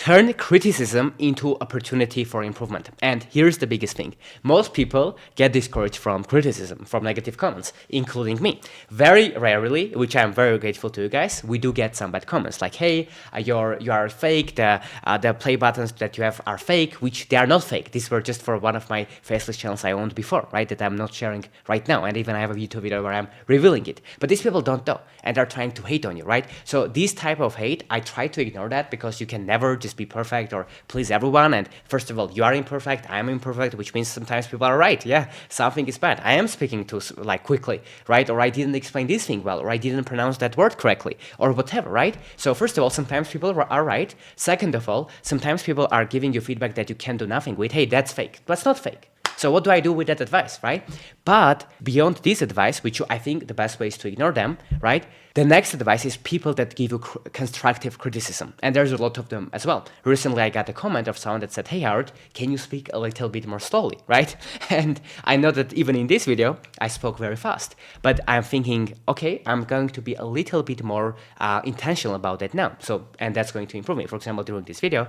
turn criticism into opportunity for improvement. And here's the biggest thing. Most people get discouraged from criticism, from negative comments, including me. Very rarely, which I'm very grateful to you guys, we do get some bad comments like, hey, you are fake, the play buttons that you have are fake, which they are not fake. These were just for one of my faceless channels I owned before, right, that I'm not sharing right now. And even I have a YouTube video where I'm revealing it. But these people don't know, and are trying to hate on you, right? So this type of hate, I try to ignore that, because you can never just be perfect or please everyone. And first of all, you are imperfect, I am imperfect, which means sometimes people are right. Yeah, something is bad. I am speaking too quickly, right? Or I didn't explain this thing well, or I didn't pronounce that word correctly, or whatever, right? So first of all, sometimes people are right. Second of all, sometimes people are giving you feedback that you can do nothing with. Hey, that's fake. That's not fake. So what do I do with that advice, right? But beyond this advice, which I think the best way is to ignore them, right? The next advice is people that give you constructive criticism. And there's a lot of them as well. Recently, I got a comment of someone that said, hey, Howard, can you speak a little bit more slowly, right? And I know that even in this video, I spoke very fast. But I'm thinking, okay, I'm going to be a little bit more intentional about that now. And that's going to improve me. For example, during this video,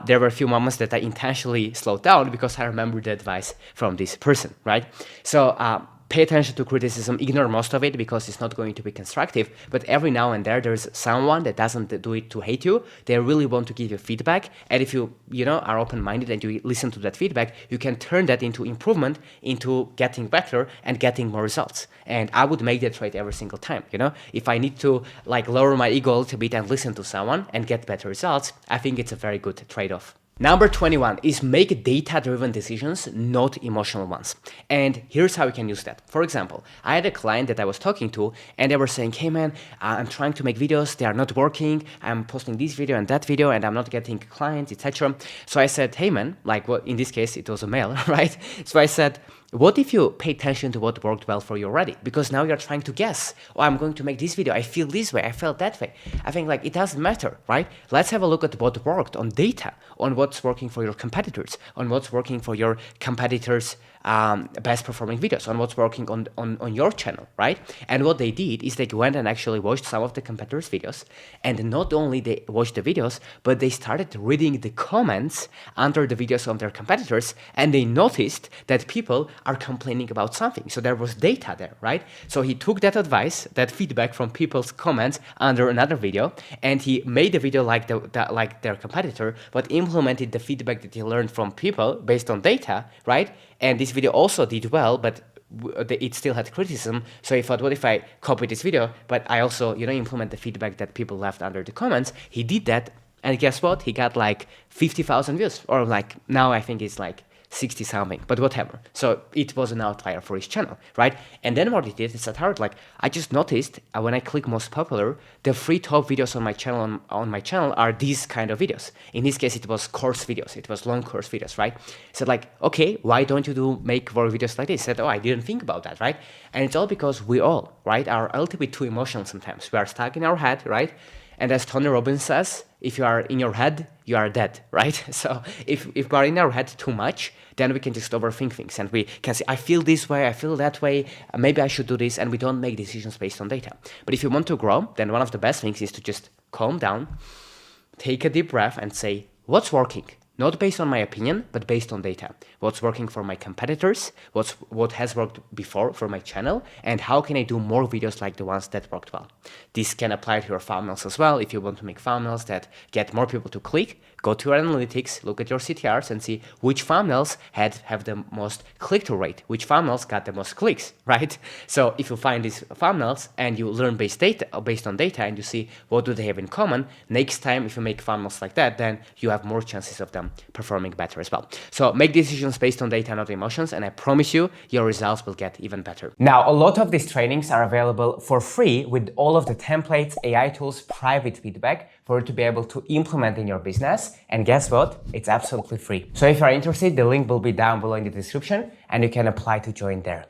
there were a few moments that I intentionally slowed down because I remembered the advice from this person, right? So pay attention to criticism, ignore most of it because it's not going to be constructive, but every now and there's someone that doesn't do it to hate you. They really want to give you feedback, and if you are open-minded and you listen to that feedback, you can turn that into improvement, into getting better and getting more results. And I would make that trade every single time. If I need to lower my ego a little bit and listen to someone and get better results, I think it's a very good trade-off. Number 21 is make data-driven decisions, not emotional ones. And here's how you can use that. For example, I had a client that I was talking to, and they were saying, hey man, I'm trying to make videos, they are not working, I'm posting this video and that video, and I'm not getting clients, etc. So I said, hey man, in this case, it was a male, right? So I said, what if you pay attention to what worked well for you already? Because now you're trying to guess, oh, I'm going to make this video, I feel this way, I felt that way. I think it doesn't matter, right? Let's have a look at what worked on data, on what's working for your competitors, on what's working for your competitors' best performing videos, on what's working on your channel, right? And what they did is they went and actually watched some of the competitors' videos, and not only they watched the videos, but they started reading the comments under the videos of their competitors, and they noticed that people are complaining about something. So there was data there, right? So he took that advice, that feedback from people's comments under another video, and he made the video like their competitor, but implemented the feedback that he learned from people based on data, right? And this video also did well, but it still had criticism. So he thought, what if I copy this video, but I also, implement the feedback that people left under the comments? He did that, and guess what? He got 50,000 views, or now I think it's 60 something, but whatever. So it was an outlier for his channel, right? And then what he did is that I just noticed when I click most popular, the 3 top videos on my channel are these kind of videos. In this case, it was course videos. It was long course videos, right? So okay, why don't you make more videos like this? I said, oh, I didn't think about that, right? And it's all because we all, right, are a little bit too emotional sometimes. We are stuck in our head, right? And as Tony Robbins says, if you are in your head, you are dead, right? So if we are in our head too much, then we can just overthink things, and we can say, I feel this way, I feel that way, maybe I should do this, and we don't make decisions based on data. But if you want to grow, then one of the best things is to just calm down, take a deep breath, and say, what's working? Not based on my opinion, but based on data. What's working for my competitors, what has worked before for my channel, and how can I do more videos like the ones that worked well. This can apply to your thumbnails as well. If you want to make thumbnails that get more people to click, go to your analytics, look at your CTRs, and see which thumbnails have the most click-through rate, which thumbnails got the most clicks, right? So if you find these thumbnails and you learn based on data, and you see what do they have in common, next time if you make thumbnails like that, then you have more chances of them performing better as well. So make decisions based on data, not emotions, and I promise you, your results will get even better. Now, a lot of these trainings are available for free with all of the templates, AI tools, private feedback for you to be able to implement in your business. And guess what? It's absolutely free. So if you are interested, the link will be down below in the description, and you can apply to join there.